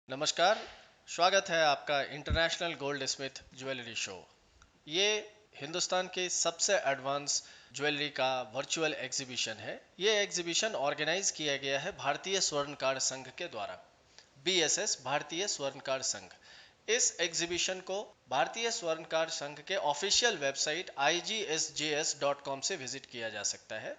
नमस्कार। स्वागत है आपका international gold Smith jewellery show. ये हिंदुस्तान के सबसे एडवांस ज्वेलरी का वर्चुअल एग्जीबिशन है। ये एग्जीबिशन ऑर्गेनाइज किया गया है भारतीय स्वर्णकार संघ के द्वारा, बीएसएस भारतीय स्वर्णकार संघ। इस एग्जीबिशन को भारतीय स्वर्णकार संघ के ऑफिशियल वेबसाइट igsjs.com से विजिट किया जा सकता है।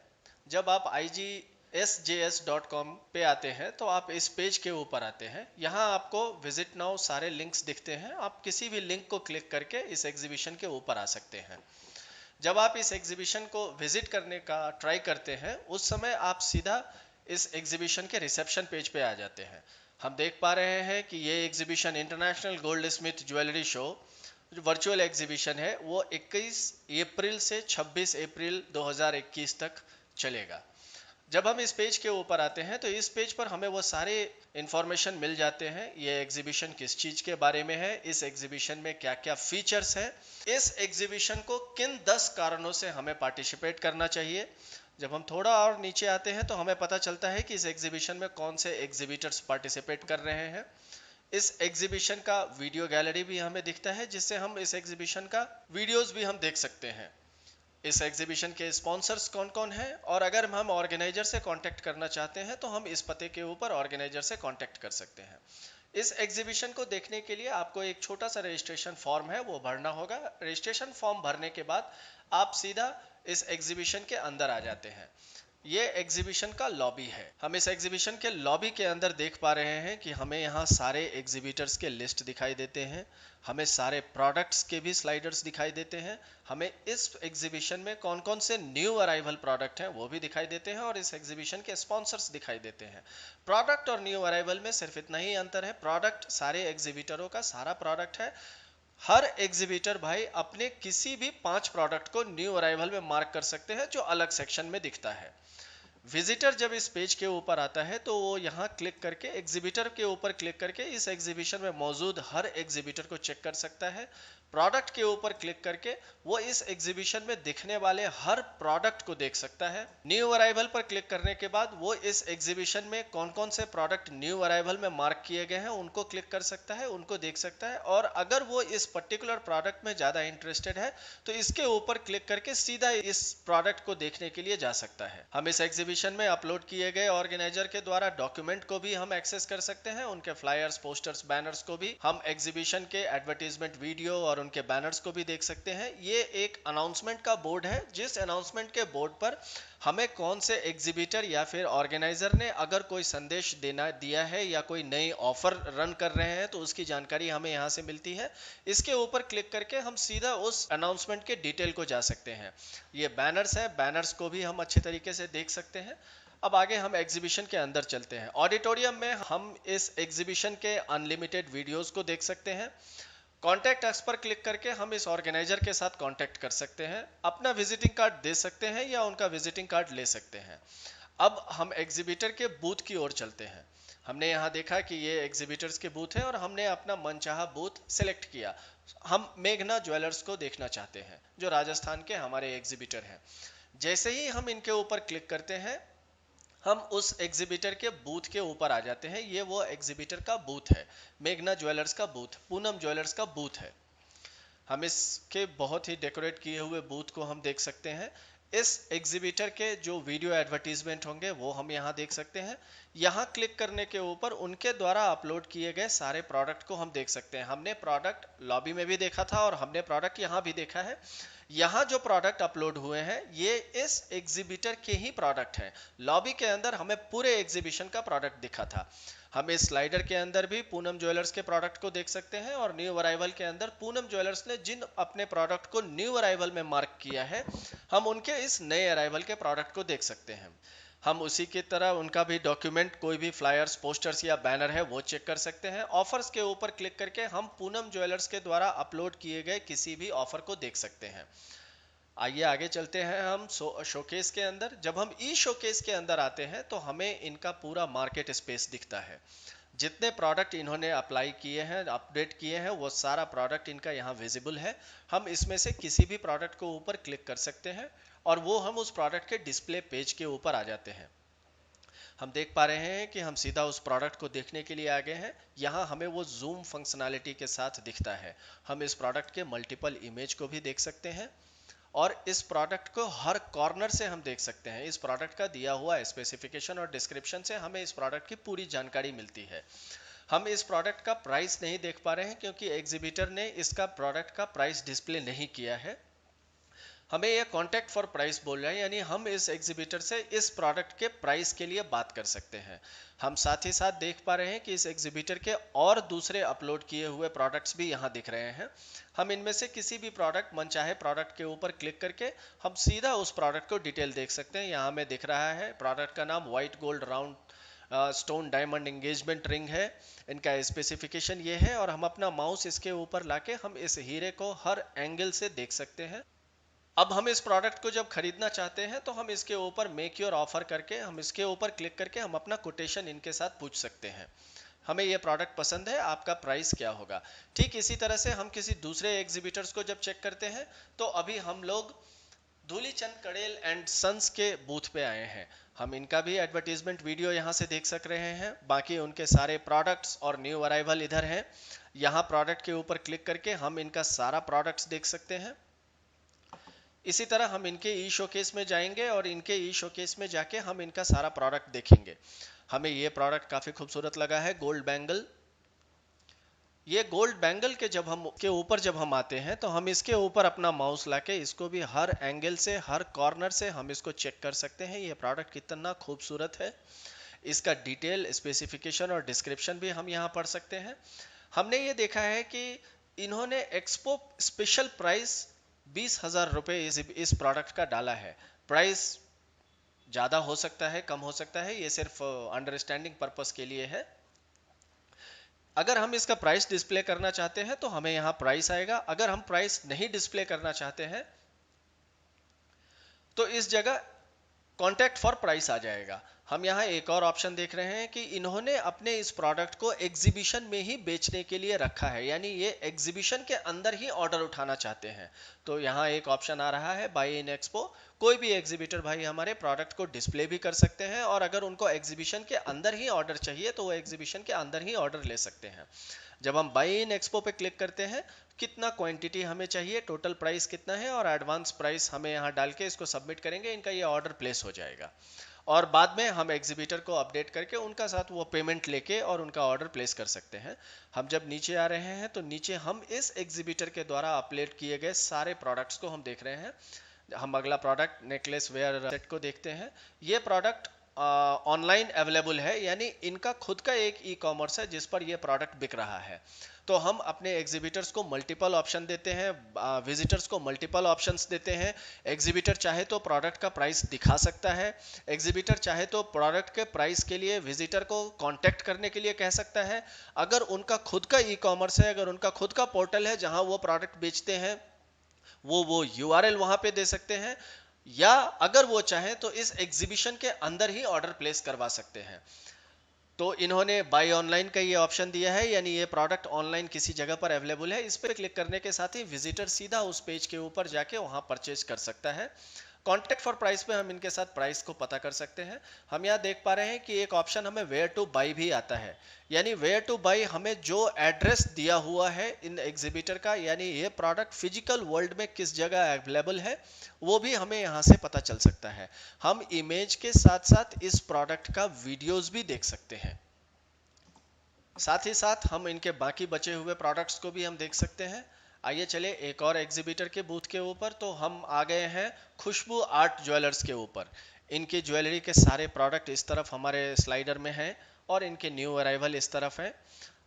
जब आप igsjs.com पे आते हैं तो आप इस पेज के ऊपर आते हैं। यहाँ आपको विजिट नाउ सारे लिंक्स दिखते हैं। आप किसी भी लिंक को क्लिक करके इस एग्जीबिशन के ऊपर आ सकते हैं। जब आप इस एग्जीबिशन को विजिट करने का ट्राई करते हैं उस समय आप सीधा इस एग्जीबिशन के रिसेप्शन पेज पे आ जाते हैं। हम देख पा रहे हैं कि ये exhibition international gold Smith jewellery show जो वर्चुअल एग्जीबिशन है वो 21 अप्रैल से 26 अप्रैल 2021 तक चलेगा। जब हम इस पेज के ऊपर आते हैं तो इस पेज पर हमें वो सारे इंफॉर्मेशन मिल जाते हैं। ये एग्जीबिशन किस चीज के बारे में है, इस एग्जीबिशन में क्या क्या फीचर्स हैं, इस एग्जीबिशन को किन 10 कारणों से हमें पार्टिसिपेट करना चाहिए। जब हम थोड़ा और नीचे आते हैं तो हमें पता चलता है कि इस एग्जीबिशन में कौन से एग्जीबिटर्स पार्टिसिपेट कर रहे हैं। इस एग्जीबिशन का वीडियो गैलरी भी हमें दिखता है जिससे हम इस एग्जीबिशन का वीडियोस भी हम देख सकते हैं। इस एग्जीबिशन के स्पॉन्सर्स कौन कौन हैं, और अगर हम ऑर्गेनाइजर से कांटेक्ट करना चाहते हैं तो हम इस पते के ऊपर ऑर्गेनाइजर से कांटेक्ट कर सकते हैं। इस एग्जीबिशन को देखने के लिए आपको एक छोटा सा रजिस्ट्रेशन फॉर्म है वो भरना होगा। रजिस्ट्रेशन फॉर्म भरने के बाद आप सीधा इस एग्जीबिशन के अंदर आ जाते हैं। ये एग्जीबिशन का लॉबी है। हम इस एग्जीबिशन के लॉबी के अंदर देख पा रहे हैं कि हमें यहाँ सारे एग्जीबिटर्स के लिस्ट दिखाई देते हैं। हमें सारे प्रोडक्ट्स के भी स्लाइडर्स दिखाई देते हैं। हमें इस एग्जीबिशन में कौन कौन से न्यू अराइवल प्रोडक्ट हैं वो भी दिखाई देते हैं, और इस एग्जीबिशन के स्पॉन्सर्स दिखाई देते हैं। प्रोडक्ट और न्यू अराइवल में सिर्फ इतना ही अंतर है, प्रोडक्ट सारे एग्जीबिटरों का सारा प्रोडक्ट है। हर एग्जीबिटर भाई अपने किसी भी 5 प्रोडक्ट को न्यू अराइवल में मार्क कर सकते हैं जो अलग सेक्शन में दिखता है। विजिटर जब इस पेज के ऊपर आता है तो वो यहाँ क्लिक करके एग्जीबिटर के ऊपर क्लिक करके इस एग्जीबिशन में मौजूद हर एग्जीबिटर को चेक कर सकता है। प्रोडक्ट के ऊपर क्लिक करके वो इस एग्जीबिशन में दिखने वाले हर प्रोडक्ट को देख सकता है। न्यू अराइवल पर क्लिक करने के बाद वो इस एग्जीबिशन में कौन कौन से प्रोडक्ट न्यू अराइवल में मार्क किए गए हैं उनको क्लिक कर सकता है, उनको देख सकता है। और अगर वो इस पर्टिकुलर प्रोडक्ट में ज़्यादा इंटरेस्टेड है तो इसके ऊपर क्लिक करके सीधा इस प्रोडक्ट को देखने के लिए जा सकता है। हम इस एग्जीबिशन में अपलोड किए गए ऑर्गेनाइजर के द्वारा डॉक्यूमेंट को भी हम एक्सेस कर सकते हैं। उनके फ्लायर्स, पोस्टर्स, बैनर्स को भी हम एग्जीबिशन के एडवर्टीजमेंट वीडियो और उनके बैनर्स को भी देख सकते हैं। ये एक अनाउंसमेंट का बोर्ड है जिस अनाउंसमेंट के बोर्ड पर हमें कौन से एग्जीबिटर या फिर ऑर्गेनाइजर ने अगर कोई संदेश देना दिया है या कोई नई ऑफर रन कर रहे हैं तो उसकी जानकारी हमें यहाँ से मिलती है। इसके ऊपर क्लिक करके हम सीधा उस अनाउंसमेंट के डिटेल को जा सकते हैं। ये बैनर्स है, बैनर्स को भी हम अच्छे तरीके से देख सकते हैं। अब आगे हम एग्जीबिशन के अंदर चलते हैं। ऑडिटोरियम में हम इस एग्जीबिशन के अनलिमिटेड वीडियोस को देख सकते हैं। कॉन्टैक्ट अस पर क्लिक करके हम इस ऑर्गेनाइजर के साथ कॉन्टैक्ट कर सकते हैं, अपना विजिटिंग कार्ड दे सकते हैं या उनका विजिटिंग कार्ड ले सकते हैं। अब हम एग्जीबिटर के बूथ की ओर चलते हैं। हमने यहाँ देखा कि ये एग्जीबिटर्स के बूथ हैं और हमने अपना मनचाहा बूथ सिलेक्ट किया। हम मेघना ज्वेलर्स को देखना चाहते हैं जो राजस्थान के हमारे एग्जीबिटर हैं। जैसे ही हम इनके ऊपर क्लिक करते हैं हम उस एग्जीबिटर के बूथ के ऊपर आ जाते हैं। ये वो एग्जीबिटर का बूथ है, मेघना ज्वेलर्स का बूथ, पूनम ज्वेलर्स का बूथ है। हम इसके बहुत ही डेकोरेट किए हुए बूथ को हम देख सकते हैं। इस एग्जीबिटर के जो वीडियो एडवर्टीजमेंट होंगे वो हम यहाँ देख सकते हैं। यहाँ क्लिक करने के ऊपर उनके द्वारा अपलोड किए गए सारे प्रोडक्ट को हम देख सकते हैं। हमने प्रोडक्ट लॉबी में भी देखा था और हमने प्रोडक्ट यहाँ भी देखा है। यहाँ जो प्रोडक्ट अपलोड हुए हैं ये इस एग्जीबिटर के ही प्रोडक्ट हैं। लॉबी के अंदर हमें पूरे एग्जीबिशन का प्रोडक्ट दिखा था। हम इस स्लाइडर के अंदर भी पूनम ज्वेलर्स के प्रोडक्ट को देख सकते हैं, और न्यू अराइवल के अंदर पूनम ज्वेलर्स ने जिन अपने प्रोडक्ट को न्यू अराइवल में मार्क किया है हम उनके इस नए अराइवल के प्रोडक्ट को देख सकते हैं। हम उसी की तरह उनका भी डॉक्यूमेंट, कोई भी फ्लायर्स, पोस्टर्स या बैनर है वो चेक कर सकते हैं। ऑफर्स के ऊपर क्लिक करके हम पूनम ज्वेलर्स के द्वारा अपलोड किए गए किसी भी ऑफर को देख सकते हैं। आइए आगे चलते हैं हम शोकेस के अंदर। जब हम ई शोकेस के अंदर आते हैं तो हमें इनका पूरा मार्केट स्पेस दिखता है। जितने प्रोडक्ट इन्होंने अप्लाई किए हैं, अपडेट किए हैं, वो सारा प्रोडक्ट इनका यहाँ विजिबल है। हम इसमें से किसी भी प्रोडक्ट को ऊपर क्लिक कर सकते हैं और वो हम उस प्रोडक्ट के डिस्प्ले पेज के ऊपर आ जाते हैं। हम देख पा रहे हैं कि हम सीधा उस प्रोडक्ट को देखने के लिए आ गए हैं। यहाँ हमें वो जूम फंक्शनैलिटी के साथ दिखता है। हम इस प्रोडक्ट के मल्टीपल इमेज को भी देख सकते हैं और इस प्रोडक्ट को हर कॉर्नर से हम देख सकते हैं। इस प्रोडक्ट का दिया हुआ स्पेसिफिकेशन और डिस्क्रिप्शन से हमें इस प्रोडक्ट की पूरी जानकारी मिलती है। हम इस प्रोडक्ट का प्राइस नहीं देख पा रहे हैं क्योंकि एग्जीबिटर ने इसका प्रोडक्ट का प्राइस डिस्प्ले नहीं किया है। हमें यह कॉन्टैक्ट फॉर प्राइस बोल रहा है, यानी हम इस एग्जीबिटर से इस प्रोडक्ट के प्राइस के लिए बात कर सकते हैं। हम साथ ही साथ देख पा रहे हैं कि इस एग्जीबिटर के और दूसरे अपलोड किए हुए प्रोडक्ट्स भी यहाँ दिख रहे हैं। हम इनमें से किसी भी प्रोडक्ट, मनचाहे प्रोडक्ट के ऊपर क्लिक करके हम सीधा उस प्रोडक्ट को डिटेल देख सकते हैं। यहाँ हमें दिख रहा है प्रोडक्ट का नाम white gold round stone diamond engagement ring है। इनका स्पेसिफिकेशन ये है और हम अपना माउस इसके ऊपर लाके हम इस हीरे को हर एंगल से देख सकते हैं। अब हम इस प्रोडक्ट को जब खरीदना चाहते हैं तो हम इसके ऊपर मेक योर ऑफर करके, हम इसके ऊपर क्लिक करके हम अपना कोटेशन इनके साथ पूछ सकते हैं। हमें ये प्रोडक्ट पसंद है, आपका प्राइस क्या होगा। ठीक इसी तरह से हम किसी दूसरे एग्जीबिटर्स को जब चेक करते हैं तो अभी हम लोग धूलीचंद कड़ेल एंड सन्स के बूथ पे आए हैं। हम इनका भी एडवर्टीजमेंट वीडियो यहाँ से देख सक रहे हैं। बाकी उनके सारे प्रोडक्ट्स और न्यू अराइवल इधर हैं। यहाँ प्रोडक्ट के ऊपर क्लिक करके हम इनका सारा प्रोडक्ट्स देख सकते हैं। इसी तरह हम इनके ई शोकेस में जाएंगे और इनके ई शोकेस में जाके हम इनका सारा प्रोडक्ट देखेंगे। हमें ये प्रोडक्ट काफी खूबसूरत लगा है, गोल्ड बैंगल। ये गोल्ड बैंगल के जब हम आते हैं तो हम इसके ऊपर अपना माउस लाके इसको भी हर एंगल से, हर कॉर्नर से हम इसको चेक कर सकते हैं। ये प्रोडक्ट कितना खूबसूरत है, इसका डिटेल स्पेसिफिकेशन और डिस्क्रिप्शन भी हम यहाँ पढ़ सकते हैं। हमने ये देखा है कि इन्होंने एक्सपो स्पेशल प्राइस 20,000 रुपये इस प्रोडक्ट का डाला है। प्राइस ज़्यादा हो सकता है, कम हो सकता है, ये सिर्फ अंडरस्टैंडिंग पर्पस के लिए है। अगर हम इसका प्राइस डिस्प्ले करना चाहते हैं तो हमें यहाँ प्राइस आएगा। अगर हम प्राइस नहीं डिस्प्ले करना चाहते हैं तो इस जगह कॉन्टैक्ट फॉर प्राइस आ जाएगा। हम यहाँ एक और ऑप्शन देख रहे हैं कि इन्होंने अपने इस प्रोडक्ट को एग्जीबिशन में ही बेचने के लिए रखा है, यानी ये एग्जीबिशन के अंदर ही ऑर्डर उठाना चाहते हैं। तो यहाँ एक ऑप्शन आ रहा है बाय इन एक्सपो। कोई भी एग्जीबिटर भाई हमारे प्रोडक्ट को डिस्प्ले भी कर सकते हैं और अगर उनको एग्जीबिशन के अंदर ही ऑर्डर चाहिए तो वो एग्जीबिशन के अंदर ही ऑर्डर ले सकते हैं। जब हम बाय इन एक्सपो पे क्लिक करते हैं, कितना क्वांटिटी हमें चाहिए, टोटल प्राइस कितना है और एडवांस प्राइस हमें यहाँ डाल के इसको सबमिट करेंगे, इनका ये ऑर्डर प्लेस हो जाएगा। और बाद में हम एग्जीबिटर को अपडेट करके उनका साथ वो पेमेंट लेके और उनका ऑर्डर प्लेस कर सकते हैं। हम जब नीचे आ रहे हैं तो नीचे हम इस एग्जीबिटर के द्वारा अपलोड किए गए सारे प्रोडक्ट्स को हम देख रहे हैं। हम अगला प्रोडक्ट नेकलेस वेयर सेट को देखते हैं। ये प्रोडक्ट ऑनलाइन अवेलेबल है, यानी इनका खुद का एक ई कॉमर्स है जिस पर यह प्रोडक्ट बिक रहा है। तो हम अपने एग्जीबिटर्स को मल्टीपल ऑप्शन देते हैं, विजिटर्स को मल्टीपल ऑप्शंस देते हैं। एग्जीबिटर चाहे तो प्रोडक्ट का प्राइस दिखा सकता है, एग्जीबिटर चाहे तो प्रोडक्ट के प्राइस के लिए विजिटर को कांटेक्ट करने के लिए कह सकता है। अगर उनका खुद का ई कॉमर्स है, अगर उनका खुद का पोर्टल है जहां वो प्रोडक्ट बेचते हैं, वो यूआरएल वहां पे दे सकते हैं, या अगर वो चाहे तो इस एग्जीबिशन के अंदर ही ऑर्डर प्लेस करवा सकते हैं। तो इन्होंने बाय ऑनलाइन का ये ऑप्शन दिया है, यानी ये प्रोडक्ट ऑनलाइन किसी जगह पर अवेलेबल है। इस पर क्लिक करने के साथ ही विजिटर सीधा उस पेज के ऊपर जाके वहां परचेज कर सकता है। कॉन्टैक्ट फॉर प्राइस पे हम इनके साथ प्राइस को पता कर सकते हैं। हम यहाँ देख पा रहे हैं कि एक ऑप्शन हमें वेयर टू बाई भी आता है, यानी वेयर टू बाई हमें जो एड्रेस दिया हुआ है इन एग्जीबिटर का, यानी ये प्रोडक्ट फिजिकल वर्ल्ड में किस जगह अवेलेबल है, वो भी हमें यहाँ से पता चल सकता है। हम इमेज के साथ साथ इस प्रोडक्ट का वीडियोस भी देख सकते हैं। साथ ही साथ हम इनके बाकी बचे हुए प्रोडक्ट्स को भी हम देख सकते हैं। आइए चले एक और एग्जीबिटर के बूथ के ऊपर। तो हम आ गए हैं खुशबू आर्ट ज्वेलर्स के ऊपर। इनकी ज्वेलरी के सारे प्रोडक्ट इस तरफ हमारे स्लाइडर में हैं और इनके न्यू अराइवल इस तरफ है।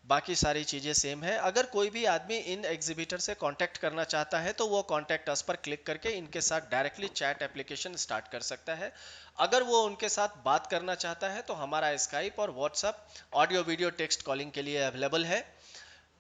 बाकी सारी चीज़ें सेम है। अगर कोई भी आदमी इन एग्जीबिटर से कांटेक्ट करना चाहता है तो वो कांटेक्ट अस पर क्लिक करके इनके साथ डायरेक्टली चैट एप्लीकेशन स्टार्ट कर सकता है। अगर वो उनके साथ बात करना चाहता है तो हमारा स्काइप और WhatsApp audio video text calling के लिए अवेलेबल है।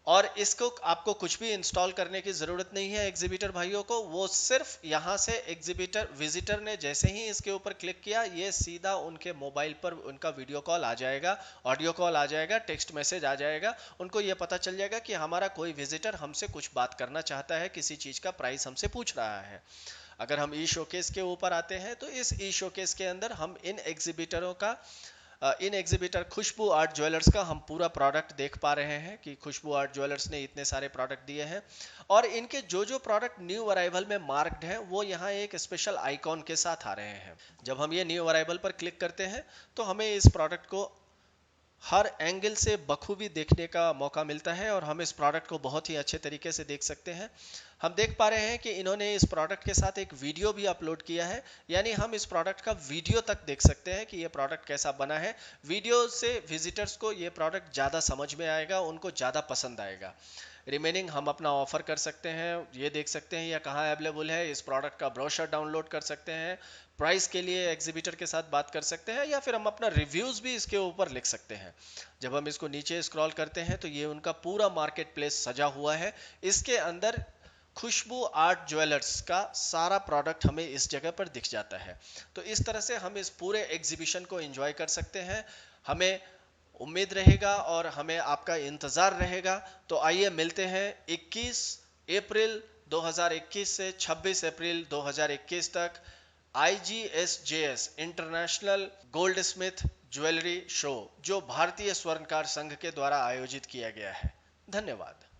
और इसको आपको कुछ भी इंस्टॉल करने की ज़रूरत नहीं है एग्जीबिटर भाइयों को। वो सिर्फ यहाँ से एग्जीबिटर विजिटर ने जैसे ही इसके ऊपर क्लिक किया, ये सीधा उनके मोबाइल पर उनका वीडियो कॉल आ जाएगा, ऑडियो कॉल आ जाएगा, टेक्स्ट मैसेज आ जाएगा। उनको ये पता चल जाएगा कि हमारा कोई विजिटर हमसे कुछ बात करना चाहता है, किसी चीज़ का प्राइस हमसे पूछ रहा है। अगर हम ई शोकेस के ऊपर आते हैं तो इस ई शोकेस के अंदर हम इन एग्जीबिटरों का इन एग्जीबिटर खुशबू आर्ट ज्वेलर्स का हम पूरा प्रोडक्ट देख पा रहे हैं कि खुशबू आर्ट ज्वेलर्स ने इतने सारे प्रोडक्ट दिए हैं और इनके जो जो प्रोडक्ट न्यू अराइवल में मार्क्ड हैं वो यहाँ एक स्पेशल आइकॉन के साथ आ रहे हैं। जब हम ये न्यू अराइवल पर क्लिक करते हैं तो हमें इस प्रोडक्ट को हर एंगल से बखूबी देखने का मौका मिलता है और हम इस प्रोडक्ट को बहुत ही अच्छे तरीके से देख सकते हैं। हम देख पा रहे हैं कि इन्होंने इस प्रोडक्ट के साथ एक वीडियो भी अपलोड किया है, यानी हम इस प्रोडक्ट का वीडियो तक देख सकते हैं कि ये प्रोडक्ट कैसा बना है। वीडियो से विजिटर्स को ये प्रोडक्ट ज़्यादा समझ में आएगा, उनको ज़्यादा पसंद आएगा। रिमेनिंग हम अपना ऑफर कर सकते हैं, ये देख सकते हैं यह कहाँ अवेलेबल है, इस प्रोडक्ट का ब्रोशर डाउनलोड कर सकते हैं, प्राइस के लिए एग्जीबिटर के साथ बात कर सकते हैं या फिर हम अपना रिव्यूज भी इसके ऊपर लिख सकते हैं। जब हम इसको नीचे स्क्रॉल करते हैं तो ये उनका पूरा मार्केट प्लेस सजा हुआ है। इसके अंदर खुशबू आर्ट ज्वेलर्स का सारा प्रोडक्ट हमें इस जगह पर दिख जाता है। तो इस तरह से हम इस पूरे एग्जीबिशन को एंजॉय कर सकते हैं। हमें उम्मीद रहेगा और हमें आपका इंतज़ार रहेगा। तो आइए मिलते हैं 21 अप्रैल 2021 से 26 अप्रैल 2021 तक IGSJS international gold Smith jewellery show, जो भारतीय स्वर्णकार संघ के द्वारा आयोजित किया गया है। धन्यवाद।